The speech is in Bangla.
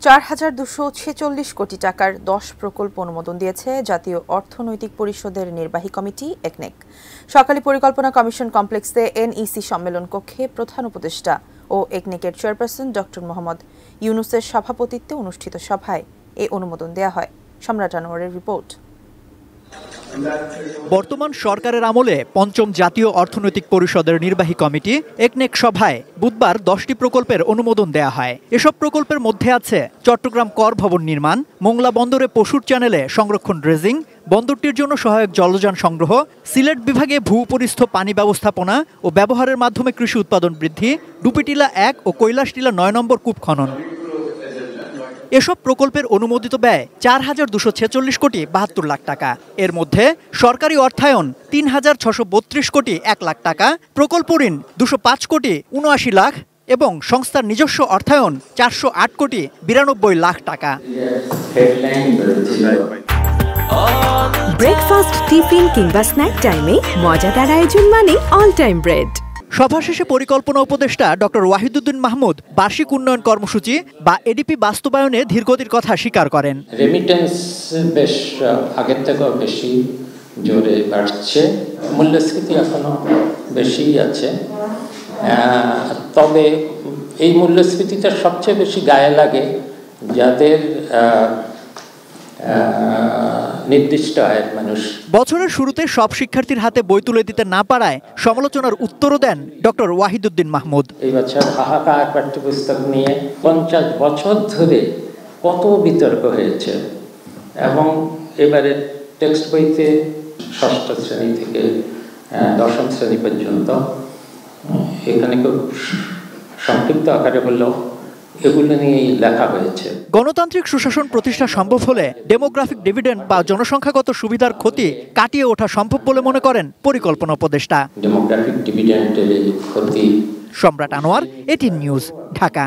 4,246 কোটি টাকার 10 প্রকল্প অনুমোদন দিয়েছে জাতীয় অর্থনৈতিক পরিষদের নির্বাহী কমিটি একনেক। সরকারি পরিকল্পনা কমিশন কমপ্লেক্সে এনইসি সম্মেলন কক্ষে প্রধান উপদেষ্টা ও একনেকের চেয়ারপারসন ডক্টর মোহাম্মদ ইউনুসের সভাপতিত্বে অনুষ্ঠিত সভায় এ অনুমোদন দেয়া হয়। সম্রাট আনোয়ারের রিপোর্ট। বর্তমান সরকারের আমলে পঞ্চম জাতীয় অর্থনৈতিক পরিষদের নির্বাহী কমিটি একনেক সভায় বুধবার 10টি প্রকল্পের অনুমোদন দেয়া হয়। এসব প্রকল্পের মধ্যে আছে চট্টগ্রাম কর ভবন নির্মাণ, মোংলা বন্দরে পশুর চ্যানেলে সংরক্ষণ ড্রেজিং, বন্দরটির জন্য সহায়ক জলযান সংগ্রহ, সিলেট বিভাগে ভূপরিস্থ পানি ব্যবস্থাপনা ও ব্যবহারের মাধ্যমে কৃষি উৎপাদন বৃদ্ধি, ডুপিটিলা 1 ও কৈলাসটিলা 9 নম্বর কূপ খনন। এসব প্রকল্পের অনুমোদিত ব্যয় 4,246 কোটি 72 লাখ টাকা। এর মধ্যে সরকারি অর্থায়ন 3,632 কোটি 1 লাখ টাকা, প্রকল্প ঋণ 205 কোটি 79 লাখ এবং সংস্থার নিজস্ব অর্থায়ন 408 কোটি 92 লাখ টাকা। ব্রেকফাস্ট, টিফিন কিংবা স্ন্যাক টাইমে মজাদার আয়োজন মানে অল টাইম ব্রেড। সভা শেষে পরিকল্পনা উপদেষ্টা ডক্টর ওয়াহিদুদ্দিন মাহমুদ বার্ষিক উন্নয়ন কর্মসূচি বা এডিপি বাস্তবায়নে ধীরগতির কথা স্বীকার করেন। রেমিটেন্স বেশ আগের থেকেও বেশি জোরে বাড়ছে, মূল্যস্ফীতি এখনো বেশি আছে, তবে এই মূল্যস্ফীতিটা সবচেয়ে বেশি গায়ে লাগে যাদের নির্দিষ্ট আয়ের মানুষ। বছরের শুরুতে সব শিক্ষার্থীর হাতে বই তুলে দিতে না পারায় সমালোচনার উত্তরও দেন ডক্টর ওয়াহিদুদ্দিন মাহমুদ। এই বছর হাহাকার পাঠ্যপুস্তক নিয়ে 50 বছর ধরে কত বিতর্ক হয়েছে এবং এবারে টেক্সট বইতে 6ষ্ঠ শ্রেণী থেকে 10ম শ্রেণী পর্যন্ত এখানে খুব সংক্ষিপ্ত আকারে হলো এগুলো নিয়েই লেখা হয়েছে। গণতান্ত্রিক সুশাসন প্রতিষ্ঠা সম্ভব হলে ডেমোগ্রাফিক ডিভিডেন্ড বা জনসংখ্যাগত সুবিধার ক্ষতি কাটিয়ে ওঠা সম্ভব বলে মনে করেন পরিকল্পনা উপদেষ্টা। ডেমোগ্রাফিক ডিভিডেন্ডের ক্ষতি। সম্রাট আনোয়ার, এটিএন নিউজ, ঢাকা।